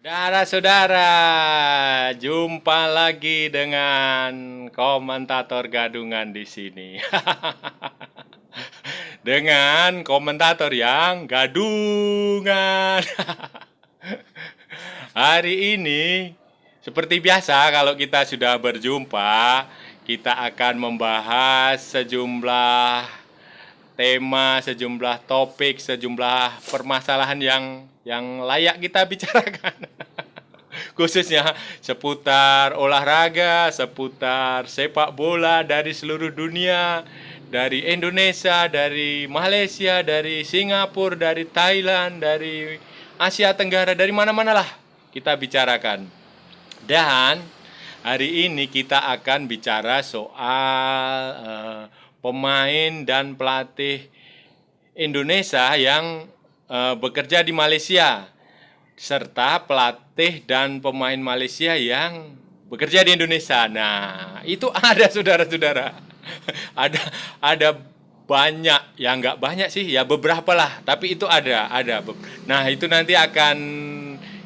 Saudara-saudara, jumpa lagi dengan komentator gadungan di sini. Dengan komentator yang gadungan. Hari ini, seperti biasa kalau kita sudah berjumpa, kita akan membahas sejumlah tema, sejumlah topik, sejumlah permasalahan yang layak kita bicarakan. Khususnya seputar olahraga, seputar sepak bola dari seluruh dunia, dari Indonesia, dari Malaysia, dari Singapura, dari Thailand, dari Asia Tenggara, dari mana-mana lah kita bicarakan. Dan hari ini kita akan bicara soal pemain dan pelatih Indonesia yang bekerja di Malaysia, serta pelatih dan pemain Malaysia yang bekerja di Indonesia. Nah, itu ada saudara-saudara. ada banyak, ya nggak banyak sih, ya beberapa lah. Tapi itu ada. Nah, itu nanti akan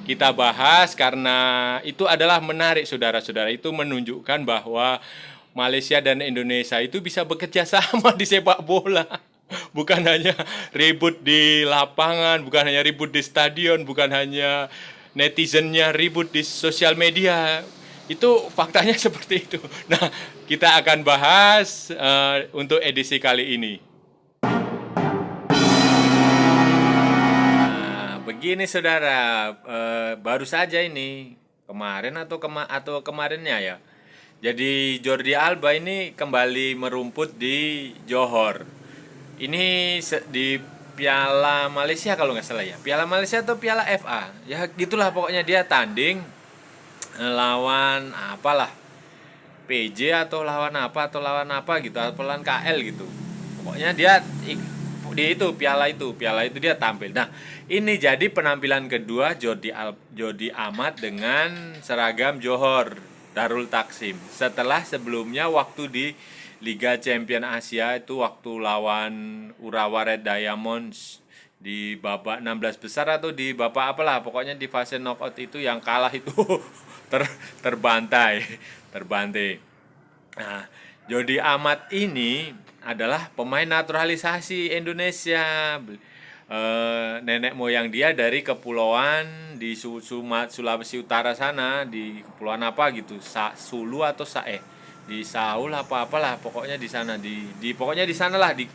kita bahas karena itu adalah menarik saudara-saudara. Itu menunjukkan bahwa Malaysia dan Indonesia itu bisa bekerja sama di sepak bola. Bukan hanya ribut di lapangan, bukan hanya ribut di stadion, bukan hanya netizennya ribut di sosial media. Itu faktanya seperti itu. Nah, kita akan bahas untuk edisi kali ini. Nah, begini saudara, baru saja ini kemarin atau kemarinnya ya. Jadi Jordi Alba ini kembali merumput di Johor. Ini di Piala Malaysia kalau nggak salah ya. Piala Malaysia atau Piala FA. Ya gitulah pokoknya dia tanding lawan apalah. PJ atau lawan apa gitu atau lawan KL gitu. Pokoknya dia di piala itu dia tampil. Nah, ini jadi penampilan kedua Jordi Amat dengan seragam Johor Darul Taksim. Setelah sebelumnya waktu di Liga Champion Asia itu waktu lawan Urawa Red Diamonds di babak 16 besar atau di babak apalah, pokoknya di fase knockout itu yang kalah itu terbantai. Nah, Jordi Amat ini adalah pemain naturalisasi Indonesia. Nenek moyang dia dari kepulauan di Sulawesi Utara sana, di kepulauan apa gitu, Sulu atau di Saul apa apalah, pokoknya di sana pokoknya di sanalah di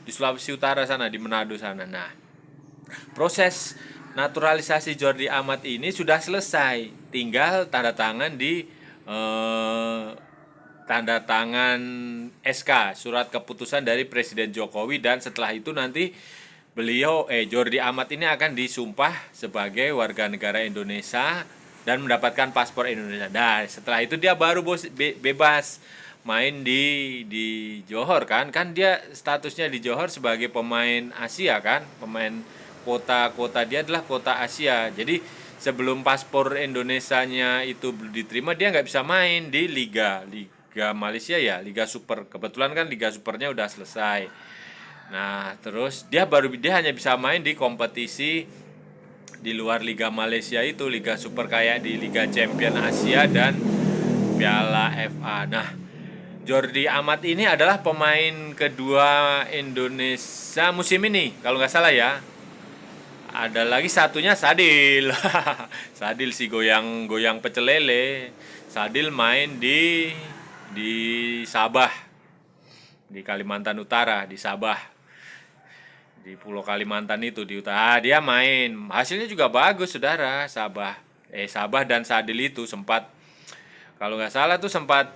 Sulawesi Utara sana, di Manado sana. Nah, proses naturalisasi Jordi Amat ini sudah selesai, tinggal tanda tangan tanda tangan SK, surat keputusan dari Presiden Jokowi, dan setelah itu nanti Jordi Amat ini akan disumpah sebagai warga negara Indonesia dan mendapatkan paspor Indonesia. Nah, setelah itu dia baru bebas main di Johor kan dia statusnya di Johor sebagai pemain Asia kan, pemain kota dia adalah kota Asia. Jadi sebelum paspor Indonesianya itu diterima, dia nggak bisa main di Liga Malaysia ya, Liga Super. Kebetulan kan Liga Supernya udah selesai. Nah, terus dia hanya bisa main di kompetisi di luar Liga Malaysia itu, Liga Super, kayak di Liga Champion Asia dan Piala FA. Nah, Jordi Amat ini adalah pemain kedua Indonesia musim ini kalau nggak salah ya. Ada lagi satunya Sadil. Sadil si goyang pecel lele. Sadil main di Sabah, di Kalimantan Utara, di Sabah, di Pulau Kalimantan itu di utara. Dia main, hasilnya juga bagus saudara. Sabah dan Sadil itu sempat, kalau nggak salah tuh sempat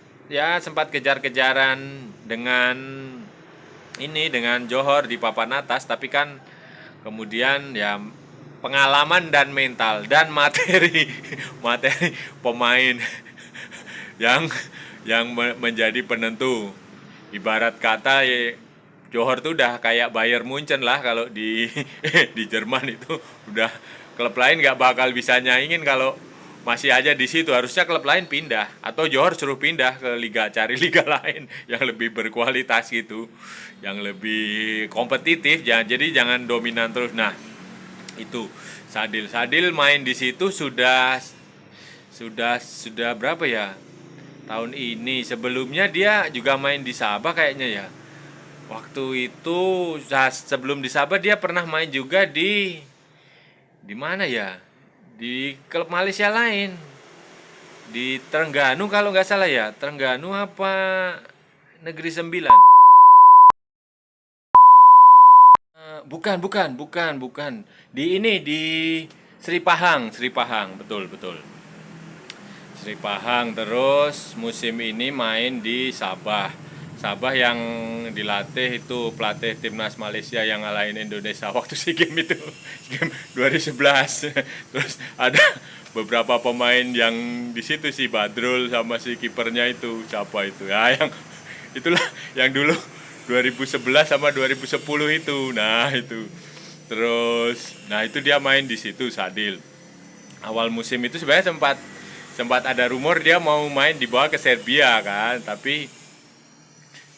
kejar-kejaran dengan Johor di papan atas, tapi kan kemudian ya pengalaman dan mental dan materi pemain yang menjadi penentu. Ibarat kata ya, Johor tuh udah kayak Bayern Munchen lah kalau di di Jerman itu. Udah klub lain nggak bakal bisa nyaingin kalau masih aja di situ. Harusnya klub lain pindah atau Johor suruh pindah ke cari liga lain yang lebih berkualitas gitu, yang lebih kompetitif. Jadi jangan dominan terus. Nah, Itu Sadil main di situ sudah berapa ya? Tahun ini. Sebelumnya dia juga main di Sabah kayaknya ya. Waktu itu sebelum di Sabah dia pernah main juga di mana ya? Di klub Malaysia lain. Di Terengganu kalau nggak salah ya. Terengganu apa Negeri Sembilan? Bukan, bukan, bukan, bukan. Di Sri Pahang, Sri Pahang, betul, betul. Sri Pahang terus musim ini main di Sabah. Sabah yang dilatih itu pelatih timnas Malaysia yang ngalahin Indonesia waktu SEA Games itu. Game 2011. Terus ada beberapa pemain yang di situ si Badrul sama si kipernya itu siapa itu ya yang itulah yang dulu 2011 sama 2010 itu. Nah, itu. Terus nah itu dia main di situ Sadil. Awal musim itu sebenarnya sempat sempat ada rumor dia mau main dibawa ke Serbia kan, tapi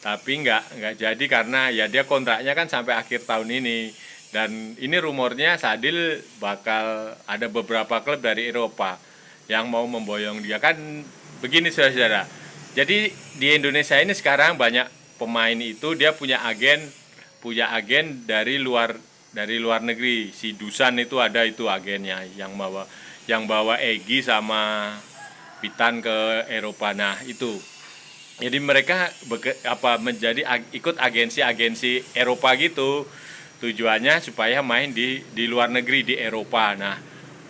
nggak jadi karena ya dia kontraknya kan sampai akhir tahun ini. Dan ini rumornya Sadil bakal ada beberapa klub dari Eropa yang mau memboyong dia kan. Begini saudara-saudara, jadi di Indonesia ini sekarang banyak pemain itu dia punya agen dari luar negeri. Si Dusan itu ada itu agennya yang bawa Egi sama Pitan ke Eropa. Nah itu jadi mereka menjadi ikut agensi-agensi Eropa gitu, tujuannya supaya main di luar negeri di Eropa. Nah,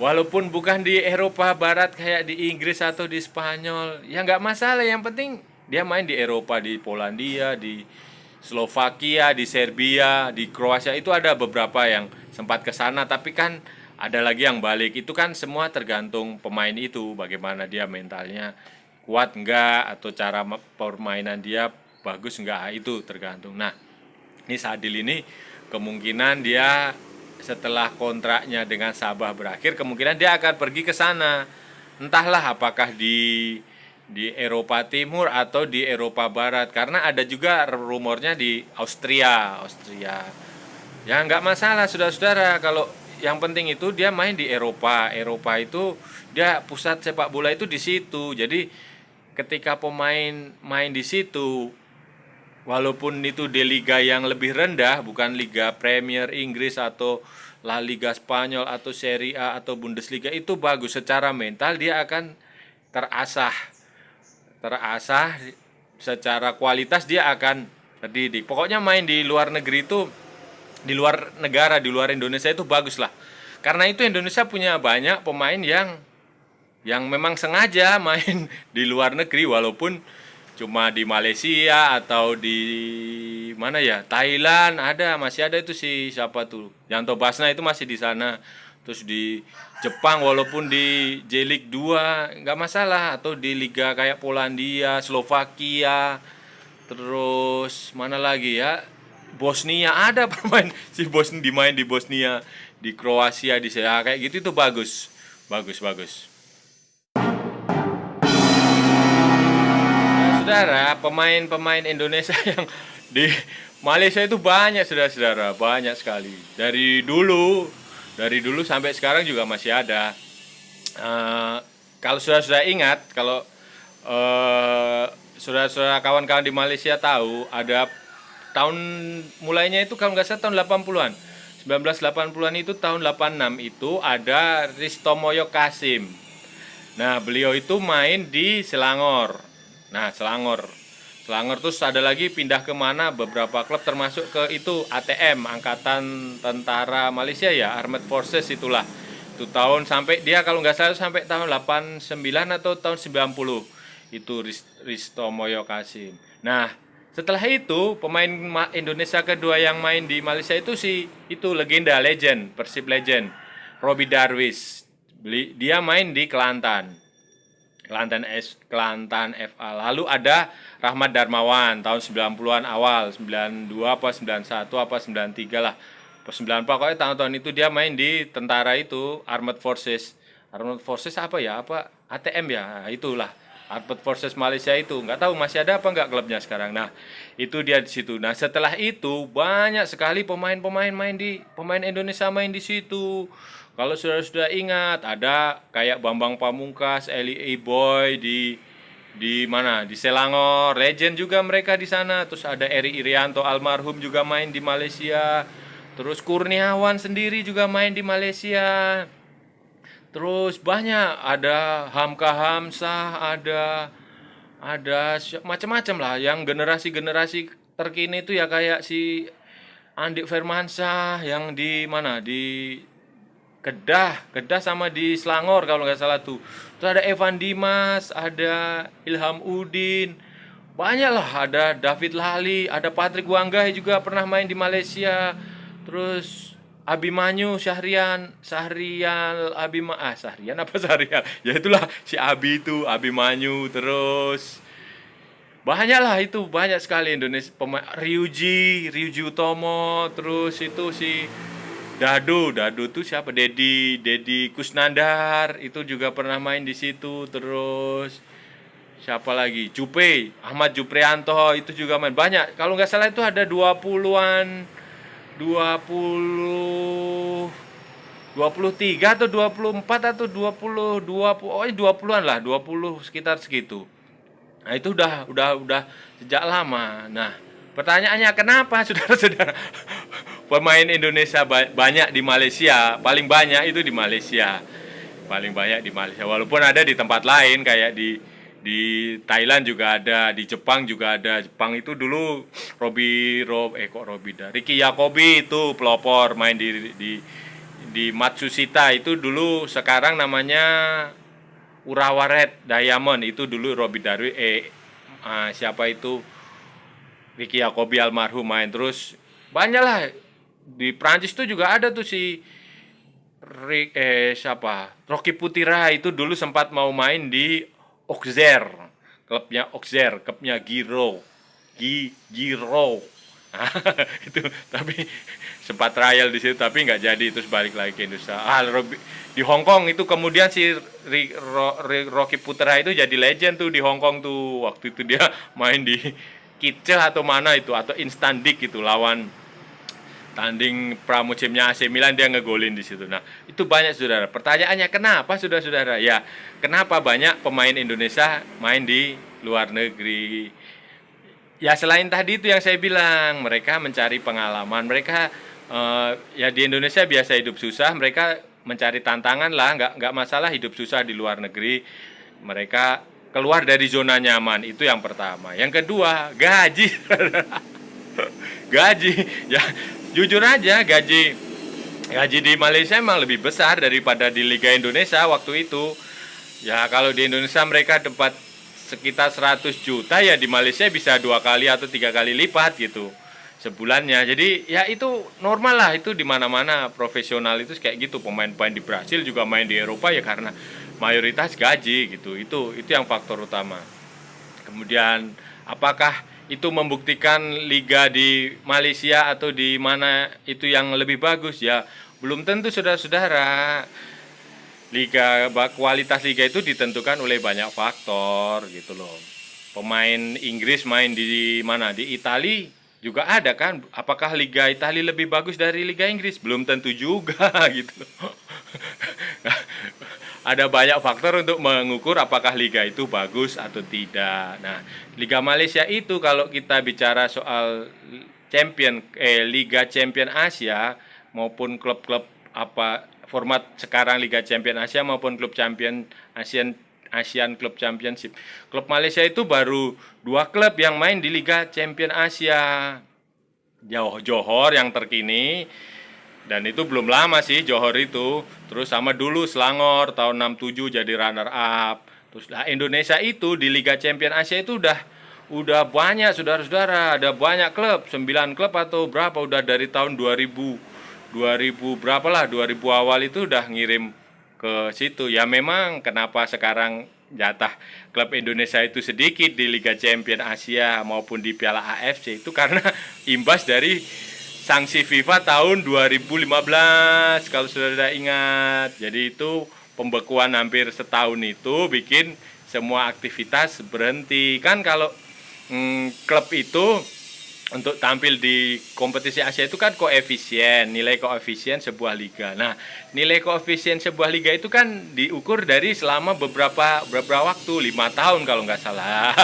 walaupun bukan di Eropa Barat kayak di Inggris atau di Spanyol, ya nggak masalah. Yang penting dia main di Eropa, di Polandia, di Slovakia, di Serbia, di Kroasia. Itu ada beberapa yang sempat ke sana, tapi kan ada lagi yang balik. Itu kan semua tergantung pemain itu, bagaimana dia mentalnya, kuat enggak, atau cara permainan dia bagus enggak, itu tergantung. Nah, ini Sadil ini kemungkinan dia setelah kontraknya dengan Sabah berakhir, kemungkinan dia akan pergi ke sana. Entahlah apakah di Eropa Timur atau di Eropa Barat, karena ada juga rumornya di Austria. Ya nggak masalah saudara-saudara, kalau yang penting itu dia main di Eropa. Eropa itu dia pusat sepak bola itu di situ. Jadi ketika pemain main di situ, walaupun itu di liga yang lebih rendah, bukan Liga Premier Inggris atau La Liga Spanyol atau Serie A atau Bundesliga, itu bagus secara mental. Dia akan terasah terasah secara kualitas, dia akan terdidik. Pokoknya main di luar negeri itu, di luar negara, di luar Indonesia itu bagus lah. Karena itu Indonesia punya banyak pemain yang memang sengaja main di luar negeri, walaupun cuma di Malaysia atau di mana ya, Thailand masih ada itu si siapa tuh, Yanto Basna itu masih di sana. Terus di Jepang walaupun di J-League 2 nggak masalah, atau di liga kayak Polandia, Slovakia, terus mana lagi ya, Bosnia ada pemain si Bosnia dimain di Bosnia, di Kroasia, di saya kayak gitu. Itu bagus, bagus, bagus. Nah, saudara, pemain-pemain Indonesia yang di Malaysia itu banyak, saudara-saudara, banyak sekali. Dari dulu sampai sekarang juga masih ada. Eh, Kalau saudara-saudara ingat, kalau eh, saudara-saudara kawan-kawan di Malaysia tahu, ada tahun mulainya itu kalau nggak salah tahun 80-an. 1980-an itu, tahun 86 itu ada Risto Moyo Kasim. Nah, beliau itu main di Selangor. Nah, Selangor. Selangor terus ada lagi pindah ke mana, beberapa klub termasuk ke itu ATM, Angkatan Tentara Malaysia ya, Armed Forces itulah. Itu tahun sampai dia kalau nggak salah sampai tahun 89 atau tahun 90. Itu Risto Moyo Kasim. Nah, setelah itu pemain Indonesia kedua yang main di Malaysia itu itu legenda, legend, Persib legend, Robbie Darwish. Dia main di Kelantan. Kelantan FA. Lalu ada Rahmat Darmawan tahun 90-an awal, 92 apa 91 apa 93 lah. Pas 94 pokoknya tahun-tahun itu dia main di tentara itu, Armed Forces. Armed Forces apa ya? Apa ATM ya? Nah, itulah. Harvard versus Malaysia itu. Nggak tahu masih ada apa nggak klubnya sekarang. Nah, itu dia di situ. Nah, setelah itu banyak sekali pemain Indonesia main di situ. Kalau sudah ingat, ada kayak Bambang Pamungkas, Eli Boy di mana? Di Selangor, legend juga mereka di sana. Terus ada Eri Irianto almarhum juga main di Malaysia. Terus Kurniawan sendiri juga main di Malaysia. Terus banyak ada Hamka Hamzah, macam-macam lah yang generasi-generasi terkini itu ya kayak si Andik Firmansyah yang di mana di Kedah sama di Selangor kalau nggak salah tuh. Terus ada Evan Dimas, ada Ilham Udin, banyak lah, ada David Lali, ada Patrick Wanggai juga pernah main di Malaysia. Terus Abimanyu Syahrian apa Syahrian? Ya itulah si Abi itu, Abimanyu. Terus banyak lah, itu banyak sekali Indonesia pemain. Ryuji Utomo. Terus itu si Dadu tuh siapa? Dedi Kusnandar itu juga pernah main di situ. Terus siapa lagi? Ahmad Juprianto itu juga main. Banyak. Kalau nggak salah itu ada 20-an 23 atau 24 atau 20 an lah, 20 sekitar segitu. Nah, itu udah sejak lama. Nah, pertanyaannya kenapa saudara-saudara pemain Indonesia banyak di Malaysia? Paling banyak itu di Malaysia. Paling banyak di Malaysia. Walaupun ada di tempat lain kayak di Thailand juga ada, di Jepang juga ada. Jepang itu dulu Ricky Yakobi itu pelopor main di Matsushita itu dulu, sekarang namanya Urawa Red Diamond. Itu dulu Robi Darwi siapa itu Ricky Yakobi almarhum main. Terus banyak lah di Prancis tuh juga ada tuh si Rocky Putira itu dulu sempat mau main di Auxerre, klubnya Giro. Itu tapi sempat trial di situ tapi nggak jadi, terus balik lagi ke Indonesia. Di Hong Kong itu kemudian si Rocky Putra itu jadi legend tuh di Hong Kong tuh. Waktu itu dia main di Kitchen atau mana itu, atau Instant Dik itu, lawan tanding pramusimnya AC Milan, dia ngegolin di situ. Nah, itu banyak saudara. Pertanyaannya kenapa saudara-saudara? Ya, kenapa banyak pemain Indonesia main di luar negeri? Ya selain tadi itu yang saya bilang, mereka mencari pengalaman. Mereka ya di Indonesia biasa hidup susah, mereka mencari tantangan lah, nggak masalah hidup susah di luar negeri. Mereka keluar dari zona nyaman, itu yang pertama. Yang kedua, gaji. Gaji, ya jujur aja, gaji di Malaysia emang lebih besar daripada di Liga Indonesia waktu itu. Ya kalau di Indonesia mereka dapat sekitar 100 juta, ya di Malaysia bisa 2 kali atau 3 kali lipat gitu sebulannya. Jadi ya itu normal lah, itu di mana-mana profesional itu kayak gitu. Pemain-pemain di Brasil juga main di Eropa ya karena mayoritas gaji gitu. Itu yang faktor utama. Kemudian apakah itu membuktikan liga di Malaysia atau di mana itu yang lebih bagus? Ya belum tentu saudara-saudara. Kualitas liga itu ditentukan oleh banyak faktor gitu loh. Pemain Inggris main di mana? Di Italia juga ada kan. Apakah Liga Italia lebih bagus dari Liga Inggris? Belum tentu juga gitu loh. Ada banyak faktor untuk mengukur apakah liga itu bagus atau tidak. Nah, Liga Malaysia itu kalau kita bicara soal Liga Champion Asia maupun klub-klub format sekarang Liga Champion Asia maupun klub Champion Asian Club Championship. Klub Malaysia itu baru 2 klub yang main di Liga Champion Asia. Johor yang terkini, dan itu belum lama sih Johor itu. Terus sama dulu Selangor tahun 67 jadi runner up. Terus Indonesia itu di Liga Champion Asia itu udah banyak saudara-saudara, ada banyak klub, 9 klub atau berapa, udah dari tahun 2000 berapa lah, 2000 awal itu udah ngirim ke situ. Ya memang kenapa sekarang jatah klub Indonesia itu sedikit di Liga Champion Asia maupun di Piala AFC, itu karena imbas dari sanksi FIFA tahun 2015 kalau saudara ingat. Jadi itu pembekuan hampir setahun itu bikin semua aktivitas berhenti. Kan kalau klub itu untuk tampil di kompetisi Asia itu kan koefisien, nilai koefisien sebuah liga. Nah, nilai koefisien sebuah liga itu kan diukur dari selama beberapa waktu, 5 tahun kalau nggak salah.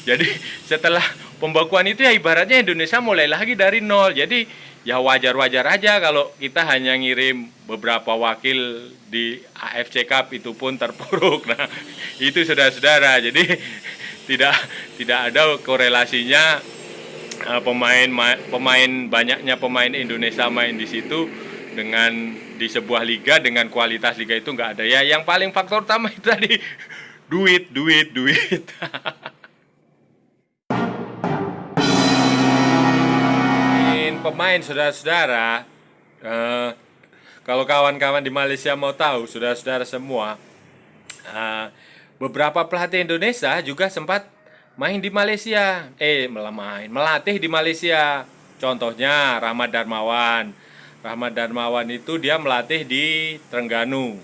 Jadi setelah pembekuan itu ya ibaratnya Indonesia mulai lagi dari nol. Jadi ya wajar-wajar aja kalau kita hanya ngirim beberapa wakil di AFC Cup, itu pun terpuruk. Nah, itu saudara-saudara. Jadi tidak ada korelasinya banyaknya pemain Indonesia main di situ dengan di sebuah liga dengan kualitas liga itu nggak ada. Ya yang paling faktor utama itu tadi duit. Pemain saudara-saudara, kalau kawan-kawan di Malaysia mau tahu, saudara-saudara semua, beberapa pelatih Indonesia juga sempat main di Malaysia, melatih di Malaysia. Contohnya Rahmat Darmawan. Rahmat Darmawan itu dia melatih di Terengganu,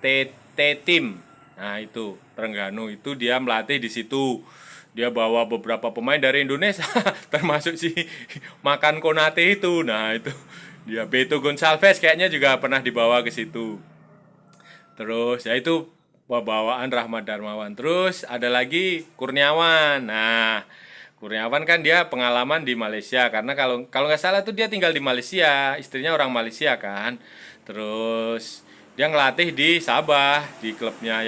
T-Team. Nah itu Terengganu itu dia melatih di situ. Dia bawa beberapa pemain dari Indonesia, termasuk si Makan Konate itu. Nah itu dia, Beto Gonçalves kayaknya juga pernah dibawa ke situ. Terus ya itu pembawaan Rahmat Darmawan. Terus ada lagi Kurniawan. Nah, Kurniawan kan dia pengalaman di Malaysia, karena kalau nggak salah tuh dia tinggal di Malaysia, istrinya orang Malaysia kan. Terus dia ngelatih di Sabah, di klubnya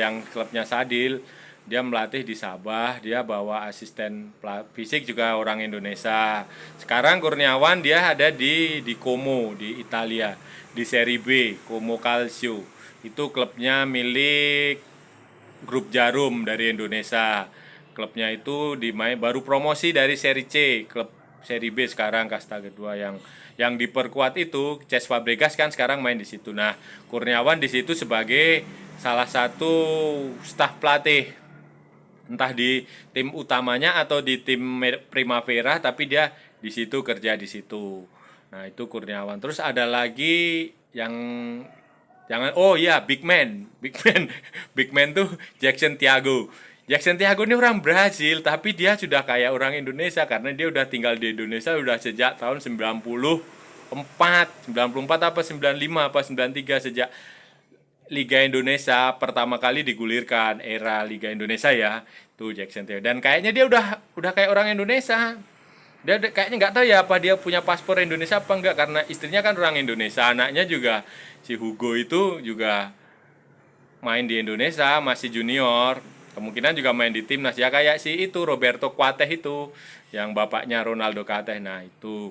Sadil. Dia melatih di Sabah, dia bawa asisten fisik juga orang Indonesia. Sekarang Kurniawan dia ada di Como di Italia, di Serie B, Como Calcio. Itu klubnya milik Grup Jarum dari Indonesia. Klubnya itu baru promosi dari Serie C, klub Serie B sekarang kasta kedua yang diperkuat itu Cesc Fabregas kan sekarang main di situ. Nah, Kurniawan di situ sebagai salah satu staf pelatih, entah di tim utamanya atau di tim Primavera, tapi dia di situ kerja di situ. Nah, itu Kurniawan. Terus ada lagi yang Big Man tuh Jackson Thiago. Jackson Thiago ini orang Brazil, tapi dia sudah kayak orang Indonesia karena dia udah tinggal di Indonesia udah sejak tahun 94 apa 95 apa 93, sejak Liga Indonesia pertama kali digulirkan, era Liga Indonesia ya, tuh Jackson Thiago. Dan kayaknya dia udah kayak orang Indonesia. Dia kayaknya nggak tahu ya apa dia punya paspor Indonesia apa enggak, karena istrinya kan orang Indonesia, anaknya juga si Hugo itu juga main di Indonesia, masih junior, kemungkinan juga main di timnas ya, kayak si itu Roberto Cuateh itu yang bapaknya Ronaldo Cuateh. Nah itu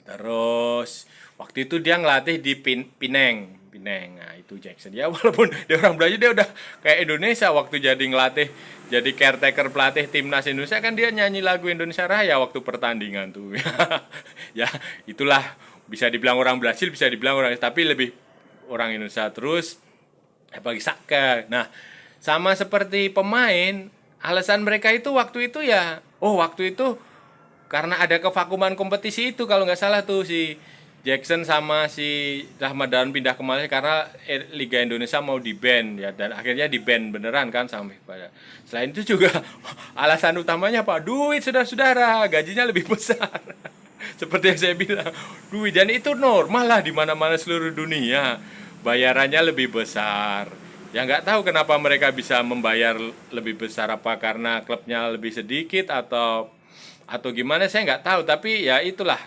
terus waktu itu dia ngelatih di Pineng. Nah itu Jackson ya, walaupun dia orang Brazil dia udah kayak Indonesia. Waktu jadi caretaker pelatih timnas Indonesia kan dia nyanyi lagu Indonesia Raya waktu pertandingan tuh. Ya itulah, bisa dibilang orang Brazil, bisa dibilang orang, tapi lebih orang Indonesia. Terus bagi Saka. Nah sama seperti pemain, alasan mereka itu waktu itu karena ada kevakuman kompetisi itu, kalau nggak salah tuh si Jackson sama si Rahmat Darmawan pindah ke Malaysia karena Liga Indonesia mau di-ban ya, dan akhirnya di-ban beneran kan sampai pada. Selain itu juga alasan utamanya apa? Duit, saudara-saudara, gajinya lebih besar. Seperti yang saya bilang, duit, dan itu normal lah di mana-mana seluruh dunia. Bayarannya lebih besar. Ya nggak tahu kenapa mereka bisa membayar lebih besar, apa karena klubnya lebih sedikit atau gimana, saya nggak tahu, tapi ya itulah,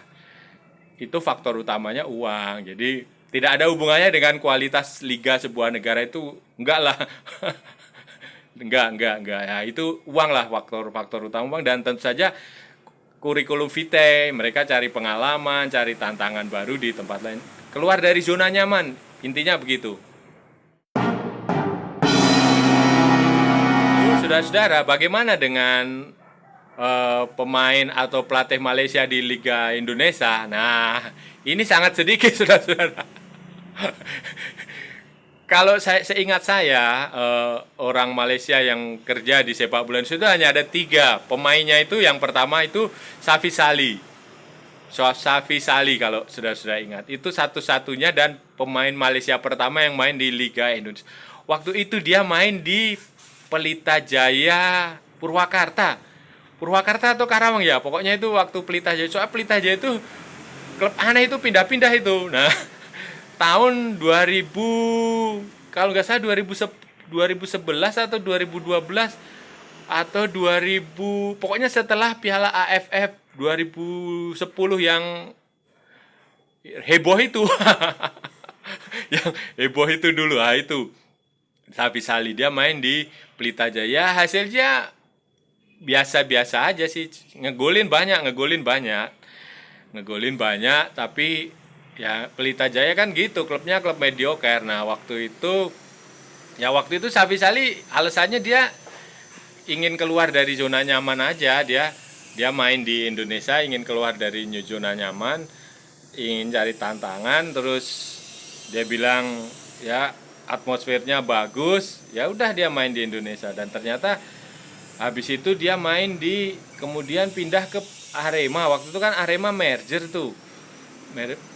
itu faktor utamanya uang. Jadi tidak ada hubungannya dengan kualitas liga sebuah negara, itu enggak lah. enggak ya, itu uang lah, faktor utama uang. Dan tentu saja kurikulum vitae, mereka cari pengalaman, cari tantangan baru di tempat lain, keluar dari zona nyaman, intinya begitu. Saudara-saudara, bagaimana dengan pemain atau pelatih Malaysia di Liga Indonesia? Nah, ini sangat sedikit, saudara-saudara. Kalau seingat saya, orang Malaysia yang kerja di sepak bola itu hanya ada 3 pemainnya. Itu yang pertama itu Safi Sali. Kalau saudara-saudara ingat, itu satu-satunya dan pemain Malaysia pertama yang main di Liga Indonesia. Waktu itu dia main di Pelita Jaya Purwakarta atau Karawang ya, pokoknya itu waktu Pelita Jaya. Soal Pelita Jaya itu klub aneh, itu pindah-pindah itu. Nah, tahun 2000, kalau nggak salah 2011 atau 2012 atau 2000, pokoknya setelah Piala AFF 2010 yang heboh itu. Yang heboh itu dulu, itu Sapi Sali dia main di Pelita Jaya, hasilnya biasa-biasa aja sih, ngegolin banyak, tapi ya Pelita Jaya kan gitu, klubnya klub mediocre. Nah, waktu itu Sapi Sali alasannya dia ingin keluar dari zona nyaman aja, dia main di Indonesia ingin keluar dari zona nyaman, ingin cari tantangan. Terus dia bilang ya atmosfernya bagus, ya udah dia main di Indonesia. Dan ternyata habis itu dia kemudian pindah ke Arema. Waktu itu kan Arema merger tuh,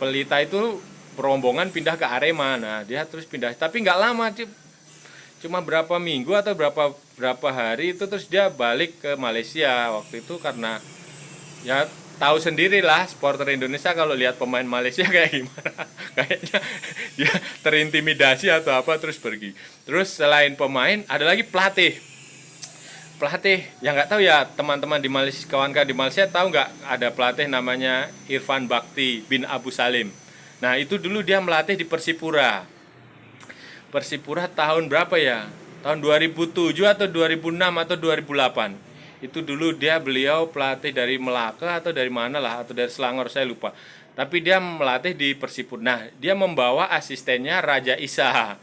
Pelita itu rombongan pindah ke Arema. Nah, dia terus pindah, tapi nggak lama, cuma berapa minggu atau berapa hari itu, terus dia balik ke Malaysia. Waktu itu karena ya tahu sendirilah supporter Indonesia kalau lihat pemain Malaysia kayak gimana. Kayaknya dia terintimidasi atau apa, terus pergi. Terus selain pemain ada lagi pelatih yang nggak tahu ya teman-teman di Malaysia, kawan-kawan di Malaysia tahu nggak, ada pelatih namanya Irfan Bachti bin Abu Salim. Nah, itu dulu dia melatih di Persipura tahun berapa ya, tahun 2007 atau 2006 atau 2008. Itu dulu beliau pelatih dari Melaka atau dari mana lah, atau dari Selangor, saya lupa. Tapi dia melatih di Persipura. Nah, dia membawa asistennya Raja Isa.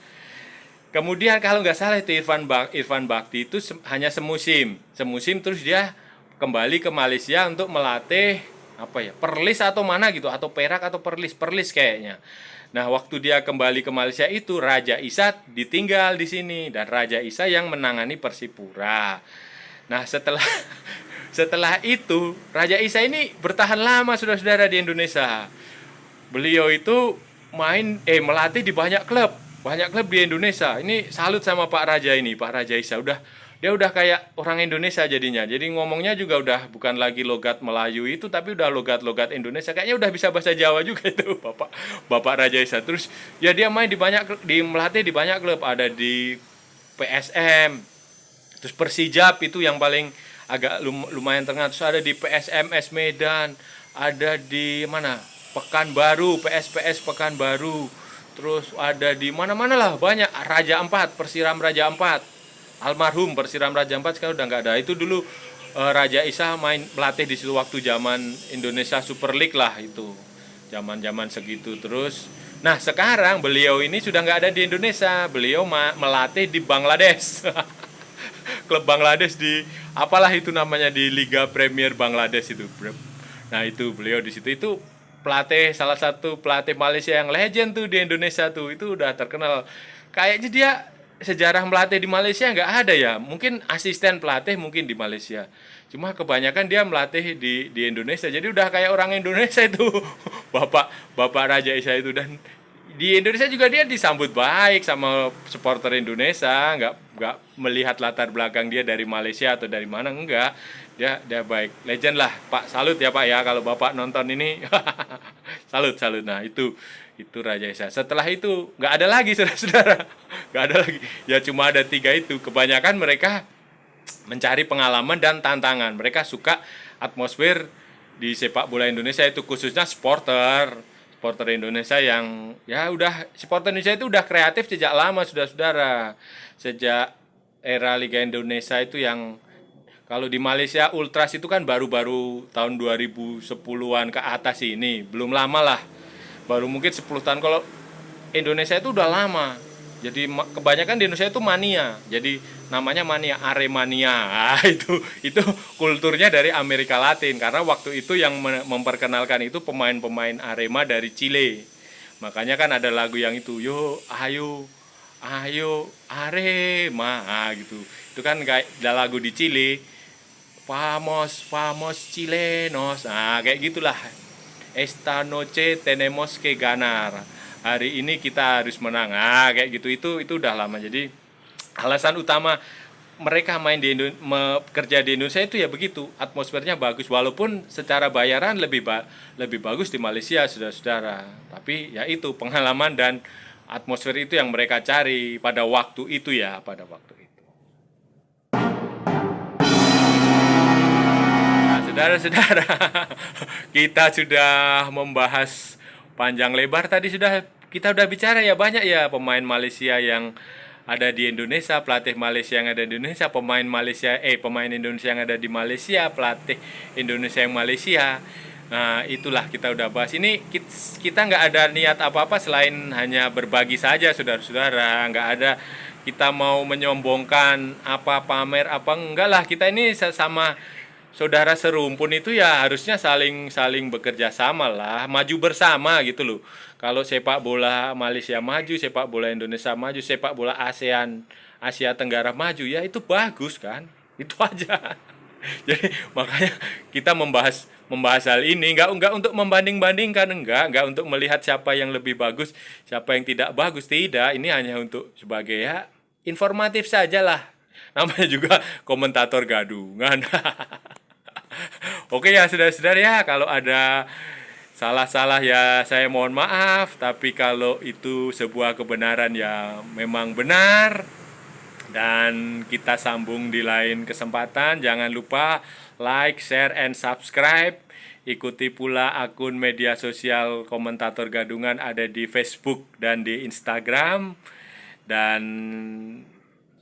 Kemudian kalau nggak salah itu Irfan Bachti itu hanya semusim, terus dia kembali ke Malaysia untuk melatih Perlis atau mana gitu, atau Perak atau Perlis kayaknya. Nah, waktu dia kembali ke Malaysia itu Raja Isa ditinggal di sini, dan Raja Isa yang menangani Persipura. Nah, setelah itu Raja Isa ini bertahan lama, saudara-saudara, di Indonesia. Beliau itu melatih di banyak klub di Indonesia. Ini salut sama Pak Raja Isa. Dia udah kayak orang Indonesia jadinya. Jadi ngomongnya juga udah bukan lagi logat Melayu itu, tapi udah logat Indonesia. Kayaknya udah bisa bahasa Jawa juga itu Bapak Raja Isa. Terus ya dia melatih di banyak klub, ada di PSM. Terus Persijap itu yang paling agak lumayan tengah. Terus ada di PSMS Medan, ada di mana? Pekanbaru, PSPS Pekanbaru. Terus ada di mana-mana lah, banyak. Raja Ampat, Persiram Raja Ampat. Almarhum Persiram Raja Ampat sekarang udah nggak ada. Itu dulu Raja Isa melatih di situ waktu zaman Indonesia Super League lah itu. Zaman-zaman segitu. Terus nah, sekarang beliau ini sudah nggak ada di Indonesia. Beliau melatih di Bangladesh. Klub Bangladesh di apalah itu namanya, di Liga Premier Bangladesh itu. Nah, itu beliau di situ. Itu salah satu pelatih Malaysia yang legend tuh di Indonesia tuh, itu udah terkenal. Kayaknya dia sejarah melatih di Malaysia nggak ada ya, mungkin asisten pelatih mungkin di Malaysia, cuma kebanyakan dia melatih di Indonesia. Jadi udah kayak orang Indonesia itu Bapak Raja Isa itu. Dan di Indonesia juga dia disambut baik sama supporter Indonesia, nggak melihat latar belakang dia dari Malaysia atau dari mana, enggak. Dia baik, legend lah Pak. Salut ya Pak ya, kalau Bapak nonton ini. salut. Nah, itu Raja Isa. Setelah itu nggak ada lagi, saudara-saudara, nggak ada lagi. Ya cuma ada 3 itu. Kebanyakan mereka mencari pengalaman dan tantangan. Mereka suka atmosfer di sepak bola Indonesia itu, khususnya supporter Indonesia yang supporter Indonesia itu udah kreatif sejak lama, saudara-saudara. Sejak era Liga Indonesia itu, yang kalau di Malaysia Ultras itu kan baru-baru tahun 2010-an ke atas ini, belum lama lah. Baru mungkin 10 tahun. Kalau Indonesia itu udah lama. Jadi kebanyakan di Indonesia itu mania. Jadi namanya mania, Aremania. Nah, itu kulturnya dari Amerika Latin, karena waktu itu yang memperkenalkan itu pemain-pemain Arema dari Chile. Makanya kan ada lagu yang itu, yo ayo Arema, gitu. Itu kan kayak ada lagu di Chile, Famos chilenos. Nah, kayak gitulah. Esta noche tenemos que ganar. Hari ini kita harus menang. Nah, kayak gitu. Itu udah lama. Jadi alasan utama mereka main di kerja di Indonesia itu ya begitu, atmosfernya bagus walaupun secara bayaran lebih bagus di Malaysia, saudara-saudara. Tapi ya itu pengalaman dan atmosfer itu yang mereka cari pada waktu itu ya, pada waktu itu. Nah, saudara-saudara, kita sudah membahas panjang lebar tadi, kita udah bicara ya, banyak ya pemain Malaysia yang ada di Indonesia, pelatih Malaysia yang ada di Indonesia, pemain Indonesia yang ada di Malaysia, pelatih Indonesia yang Malaysia. Nah, itulah kita udah bahas. Ini kita nggak ada niat apa-apa selain hanya berbagi saja, saudara-saudara. Nggak ada kita mau menyombongkan apa, pamer apa, enggak lah. Kita ini sama saudara serumpun itu ya harusnya saling bekerja sama lah, maju bersama gitu loh. Kalau sepak bola Malaysia maju, sepak bola Indonesia maju, sepak bola ASEAN, Asia Tenggara maju, ya itu bagus kan, itu aja. Jadi makanya kita membahas hal ini nggak untuk membanding-bandingkan, enggak untuk melihat siapa yang lebih bagus, siapa yang tidak bagus, tidak. Ini hanya untuk sebagai ya informatif saja lah. Namanya juga komentator gadungan. Oke ya saudara-saudara ya, kalau ada salah-salah ya saya mohon maaf, tapi kalau itu sebuah kebenaran ya memang benar. Dan kita sambung di lain kesempatan. Jangan lupa like, share, and subscribe. Ikuti pula akun media sosial Komentator Gadungan ada di Facebook dan di Instagram. Dan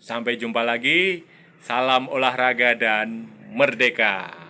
sampai jumpa lagi. Salam olahraga dan merdeka.